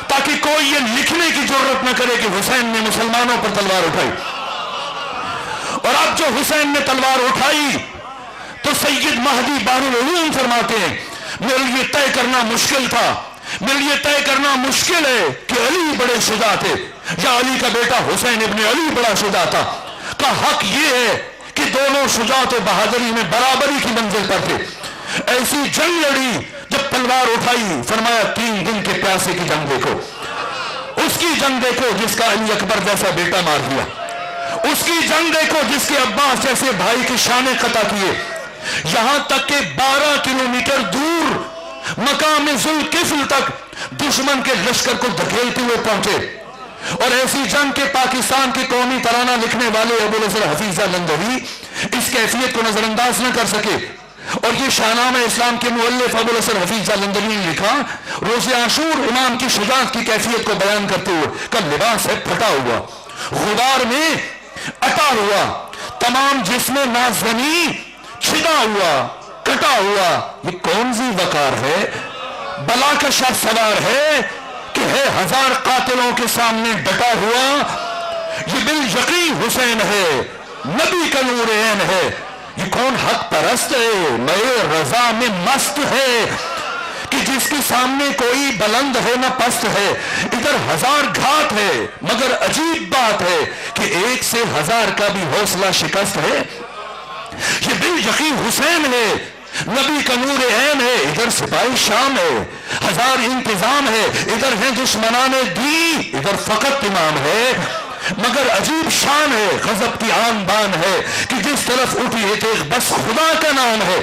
تاکہ کوئی یہ لکھنے کی جرات نہ کرے کہ حسین نے مسلمانوں پر تلوار اٹھائی۔ اور اب جو حسین نے تلوار اٹھائی تو سید مہدی بحر العلوم فرماتے ہیں میرے لیے طے کرنا مشکل تھا، میرے لیے طے کرنا مشکل ہے کہ علی بڑے شجاع تھے یا علی کا بیٹا حسین ابن علی بڑا شجاع تھا۔ کا حق یہ ہے کہ دونوں شجاعت و بہادری میں برابری کی منزل پر تھے۔ ایسی جنگ لڑی جب تلوار اٹھائی، فرمایا 3 دن کے پیاسے کی جنگ دیکھو، اس کی جنگ دیکھو جس کا علی اکبر جیسا بیٹا مار دیا، اس کی جنگ دیکھو جس کے عباس جیسے بھائی کی شانیں قطع کیے، یہاں تک کہ 12 کلومیٹر دور مقام ذوالکفل تک دشمن کے لشکر کو دھکیلتے ہوئے پہنچے۔ اور ایسی جنگ کے پاکستان کے قومی ترانہ لکھنے والے ابوالحسن حفیظ لندھوی اس کیفیت کو نظر انداز نہ کر سکے، اور یہ شاہنامہ اسلام کے مؤلف ابوالحسن حفیظ لندھوی نے لکھا روز عاشور امام کی شجاعت کی کیفیت کو بیان کرتے ہوئے کہ لباس ہے پھٹا ہوا، غبار میں اٹا ہوا، تمام جسم نازنی چھدا ہوا، کٹا ہوا، یہ کون سی وقار ہے، بلا کا شاہ سوار ہے کہ ہے 1000 قاتلوں کے سامنے ڈٹا ہوا، یہ بالیقین حسین ہے، نبی کا نور عین ہے، یہ کون حق پرست ہے، میں رضا میں مست ہے کہ جس کے سامنے کوئی بلند ہے نہ پست ہے، ادھر 1000 گھات ہے مگر عجیب بات ہے کہ 1 سے 1000 کا بھی حوصلہ شکست ہے، یہ بالیقین حسین ہے، نبی کا نور عین ہے، ادھر سپاہی شام ہے، 1000 انتظام ہے، ادھر ہیں دشمنان دین، ادھر فقط امام ہے، مگر عجیب شان ہے، غضب کی آن بان ہے کہ جس طرف اٹھی ہے تیغ بس خدا کا نام ہے،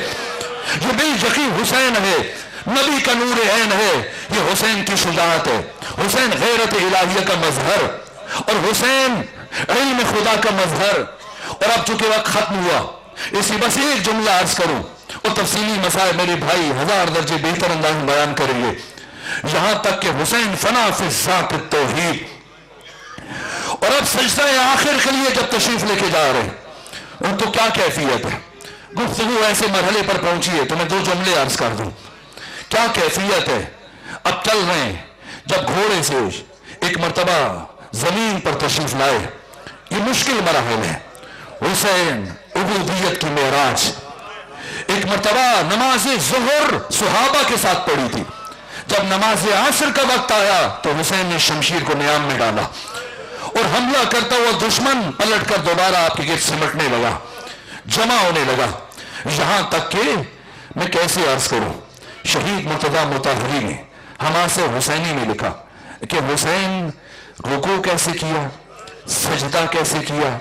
یہ بالیقین حسین ہے، نبی کا نور عین ہے، یہ حسین کی شجاعت ہے، حسین غیرت الہیہ کا مظہر، اور حسین علم خدا کا مظہر۔ اور اب چونکہ وقت ختم ہوا، اسی بس ایک جملہ عرض کروں، اور تفصیلی مسائل میرے بھائی 1000 درجے بہتر انداز میں بیان کریں گے، یہاں تک کہ حسین فنا فی ذات التوحید۔ اور اب سجدہ آخر کے لیے جب تشریف لے کے جا رہے ہیں تو کیا کیفیت ہے، گفتگو ایسے مرحلے پر پہنچی ہے تو میں 2 جملے عرض کر دوں، کیا کیفیت ہے۔ اب چل رہے ہیں، جب گھوڑے سے ایک مرتبہ زمین پر تشریف لائے، یہ مشکل مراحل ہے، حسین عبودیت کی معراج، ایک مرتبہ نماز ظہر صحابہ کے ساتھ پڑھی تھی، جب نماز عصر کا وقت آیا تو حسین نے شمشیر کو نیام میں ڈالا اور حملہ کرتا ہوا دشمن پلٹ کر دوبارہ آپ کے گرد سمٹنے لگا، جمع ہونے لگا، یہاں تک کہ میں کیسے عرض کروں، شہید مرتضی مطہری نے حماس حسینی میں لکھا کہ حسین رکوع کیسے کیا، سجدہ کیسے کیا،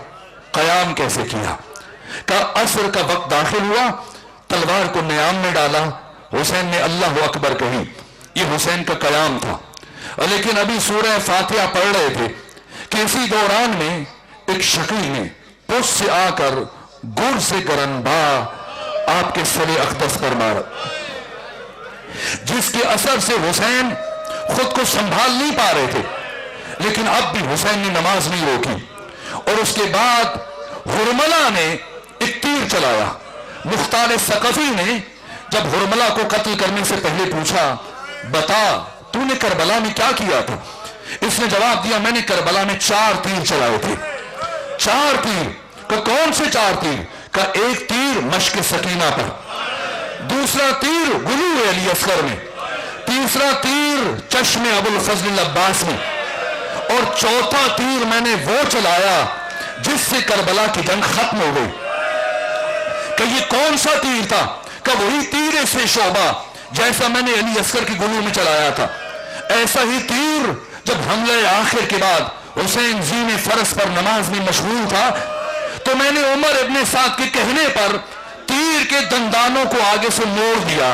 قیام کیسے کیا، کہ عصر کا وقت داخل ہوا، تلوار کو نیام میں ڈالا، حسین نے اللہ اکبر کہی، یہ حسین کا قیام تھا۔ لیکن ابھی سورہ فاتحہ پڑھ رہے تھے کہ اسی دوران میں ایک شقی نے پشت سے آ کر گر سے گرنبا آپ کے سر اقدس پر مارا، جس کے اثر سے حسین خود کو سنبھال نہیں پا رہے تھے، لیکن اب بھی حسین نے نماز نہیں روکی، اور اس کے بعد ہرملہ نے ایک تیر چلایا۔ مختار ثقفی نے جب ہرملہ کو قتل کرنے سے پہلے پوچھا بتا تو نے کربلا میں کیا کیا تھا، اس نے جواب دیا میں نے کربلا میں 4 تیر چلائے تھے۔ 4 تیر کہ کون سے 4 تیر؟ کہ ایک تیر مشق سکینہ پر، دوسرا تیر غلو علی اصغر میں، تیسرا تیر چشم ابوالفضل العباس میں، اور چوتھا تیر میں نے وہ چلایا جس سے کربلا کی جنگ ختم ہو گئی۔ کہ یہ کون سا تیر تھا؟ کہ وہی تیر سے شعبہ جیسا میں نے علی اصغر کی گلو میں چلایا تھا، ایسا ہی تیر جب حملے آخر کے بعد حسین زین فرس پر نماز میں مشغول تھا تو میں نے عمر ابن سعد کے کہنے پر تیر کے دندانوں کو آگے سے موڑ دیا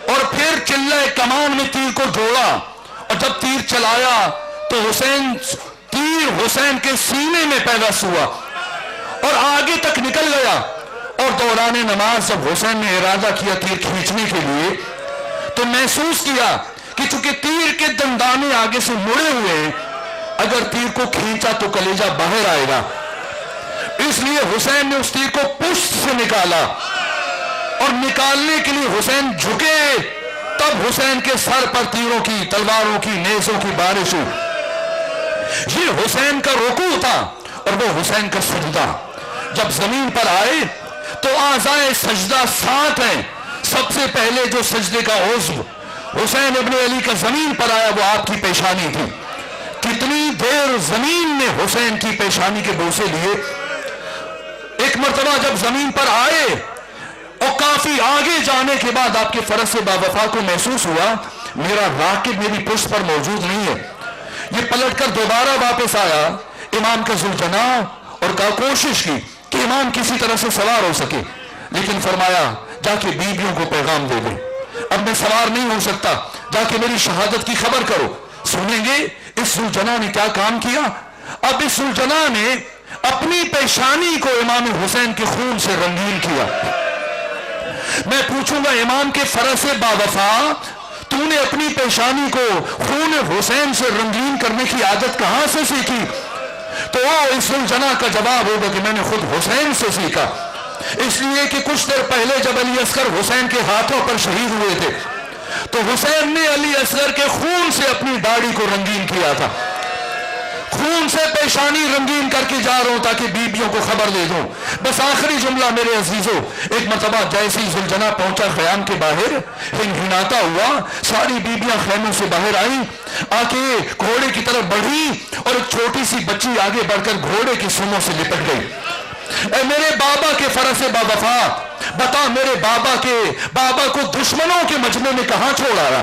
اور پھر چلہ کمان میں تیر کو جوڑا، اور جب تیر چلایا تو حسین تیر تیر حسین کے سینے میں پیوست ہوا اور آگے تک نکل گیا، اور دوران نماز جب حسین نے ارادہ کیا تیر کھینچنے کے لیے تو محسوس کیا کہ چونکہ تیر کے دندانے آگے سے مڑے ہوئے ہیں، اگر تیر کو کھینچا تو کلیجہ باہر آئے گا، اس لیے حسین نے اس تیر کو پشت سے نکالا، اور نکالنے کے لیے حسین جھکے، تب حسین کے سر پر تیروں کی، تلواروں کی، نیزوں کی بارش ہوئی۔ یہ حسین کا رکوع تھا اور وہ حسین کا سجدہ۔ جب زمین پر آئے تو اعضائے سجدہ 7 ہیں۔ سب سے پہلے جو سجدے کا عضو حسین ابن علی کا زمین پر آیا وہ آپ کی پیشانی تھی۔ کتنی دیر زمین نے حسین کی پیشانی کے بوسے لیے۔ ایک مرتبہ جب زمین پر آئے اور کافی آگے جانے کے بعد آپ کے فرس باوفا کو محسوس ہوا میرا راکب میری پشت پر موجود نہیں ہے۔ یہ پلٹ کر دوبارہ واپس آیا امام کا ذوالجناح اور کا کوشش کی کہ امام کسی طرح سے سوار ہو سکے، لیکن فرمایا جا کے بیویوں کو پیغام دے دیں، اب میں سوار نہیں ہو سکتا، جا کے میری شہادت کی خبر کرو۔ سنیں گے اس ذوالجناح نے کیا کام کیا؟ اب اس ذوالجناح نے اپنی پیشانی کو امام حسین کے خون سے رنگین کیا۔ میں پوچھوں گا امام کے فرس باوفا تو نے اپنی پیشانی کو خون حسین سے رنگین کرنے کی عادت کہاں سے سیکھی؟ تو اس ذوالجناح کا جواب ہوگا کہ میں نے خود حسین سے سیکھا، اس لیے کہ کچھ دیر پہلے جب علی اصغر حسین کے ہاتھوں پر شہید ہوئے تھے تو حسین نے علی اصغر کے خون سے اپنی داڑھی کو رنگین کیا تھا۔ خون سے پیشانی رنگین کر کے جا رہا ہوں تاکہ بیبیوں کو خبر دے دوں۔ بس آخری جملہ میرے عزیزوں، ایک مرتبہ جیسے ہی ذوالجناح پہنچا خیام کے باہر، ہنہناتا ہوا ساری بیبیاں خیموں سے باہر آئیں، آ کے گھوڑے کی طرف بڑھی اور ایک چھوٹی سی بچی آگے بڑھ کر گھوڑے کی سموں سے لپٹ گئی۔ اے میرے بابا کے فرس باوفا، بتا میرے بابا کو دشمنوں کے مجمع میں کہاں چھوڑ آیا؟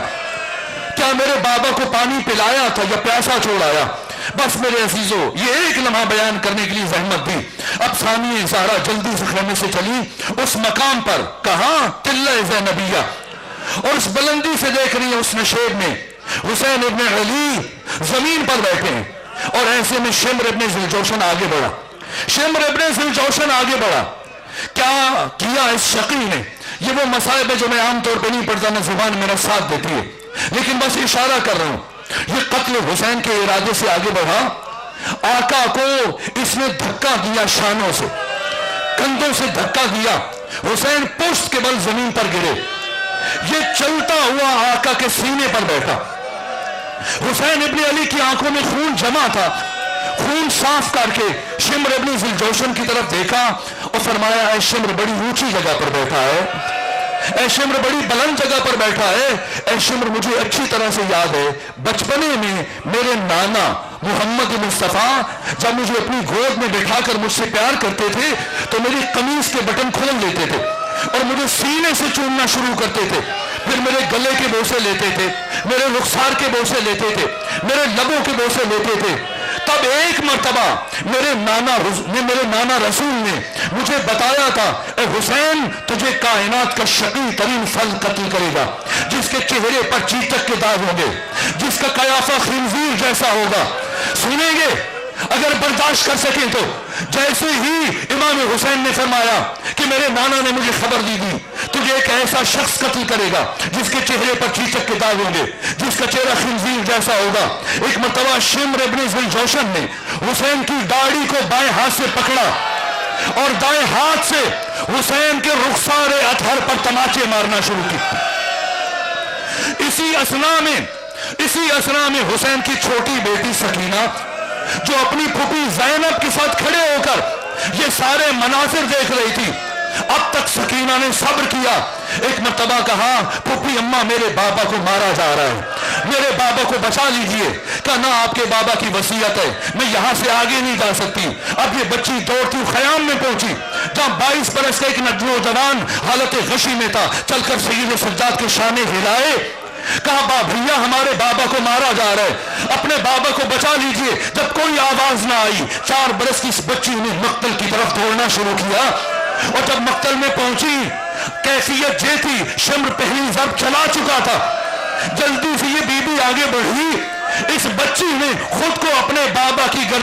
کیا میرے بابا کو پانی پلایا تھا یا پیاسا چھوڑ آیا؟ بس میرے عزیزوں یہ ایک لمحہ بیان کرنے کے لیے زحمت دی۔ اب ثانیہ زہرا جلدی سے خیمے سے چلی اس مقام پر، کہاں؟ تلہ زینبیہ، اور اس بلندی سے دیکھ رہی ہے اس نشیب میں حسین ابن علی زمین پر بیٹھے ہیں، اور ایسے میں شمر ابن ذوالجوشن آگے بڑھا۔ شمر ابن ذوالجوشن آگے بڑھا، کیا کیا اس شقی نے؟ یہ وہ مصائب ہے جو میں عام طور پہ نہیں پڑھتا، نہ زبان میرا ساتھ دیتی ہے، لیکن بس اشارہ کر رہا ہوں۔ یہ قتل حسین کے ارادے سے آگے بڑھا، آقا کو اس نے دھکا دیا، شانوں سے کندھوں سے دھکا دیا، حسین پشت کے بل زمین پر گرے۔ یہ چلتا ہوا آقا کے سینے پر بیٹھا۔ حسین ابن علی کی آنکھوں میں خون جمع تھا، خون صاف کر کے شمر ابن ذوالجوشن کی طرف دیکھا اور فرمایا اے شمر بڑی اونچی جگہ پر بیٹھا ہے، اے شمر بڑی بلند جگہ پر بیٹھا ہے۔ اے شمر مجھے اچھی طرح سے یاد ہے بچپنے میں میرے نانا محمد مصطفیٰ جب مجھے اپنی گود میں بٹھا کر مجھ سے پیار کرتے تھے تو میری قمیص کے بٹن کھول لیتے تھے اور مجھے سینے سے چومنا شروع کرتے تھے، پھر میرے گلے کے بوسے لیتے تھے، میرے رخسار کے بوسے لیتے تھے، میرے لبوں کے بوسے لیتے تھے۔ تب ایک مرتبہ میرے نانا رسول نے مجھے بتایا تھا اے حسین تجھے کائنات کا شقی ترین فرد قتل کرے گا، جس کے چہرے پر چیچک کے داغ ہوں گے، جس کا قیافہ خنزیر جیسا ہوگا۔ سنیں گے اگر برداشت کر سکیں تو۔ جیسے ہی امام حسین نے فرمایا کہ میرے نانا نے مجھے خبر دی تجھے ایک ایسا شخص قتل کرے گا جس کے چہرے پر چیچک کے داغ ہوں گے، جس کا چہرہ خنزیر جیسا ہوگا۔ ایک مرتبہ شمر ابن ذوالجوشن نے حسین کی داڑھی کو بائیں ہاتھ سے پکڑا اور دائیں ہاتھ سے حسین کے رخسار اطہر پر تماچے مارنا شروع کی۔ اسی اسنا میں حسین کی چھوٹی بیٹی سکینہ جو اپنی پھوپھی زینب کے ساتھ کھڑے ہو کر یہ سارے مناظر دیکھ رہی تھی، اب تک سکینہ نے صبر کیا۔ ایک مرتبہ کہا پھوپھی اماں میرے بابا کو مارا جا رہا ہے، میرے بابا کو بچا لیجئے۔ کہا نہ آپ کے بابا کی وصیت ہے، میں یہاں سے آگے نہیں جا سکتی۔ اب یہ بچی دوڑتی خیام میں پہنچی جہاں 22 برس کا ایک نوجوان حالت غشی میں تھا، چل کر سید سجاد کے شانے ہلائے، کہا بھیا ہمارے بابا کو مارا جا رہا ہے، اپنے بابا کو بچا لیجئے۔ جب کوئی آواز نہ آئی 4 برس کی اس بچی نے مقتل کی طرف دوڑنا شروع کیا، اور جب مقتل میں پہنچی کیفیت یہ تھی شمر پہلی ضرب چلا چکا تھا، جلدی سے یہ بی بی آگے بڑھی، اس بچی نے خود کو اپنے بابا کی گردن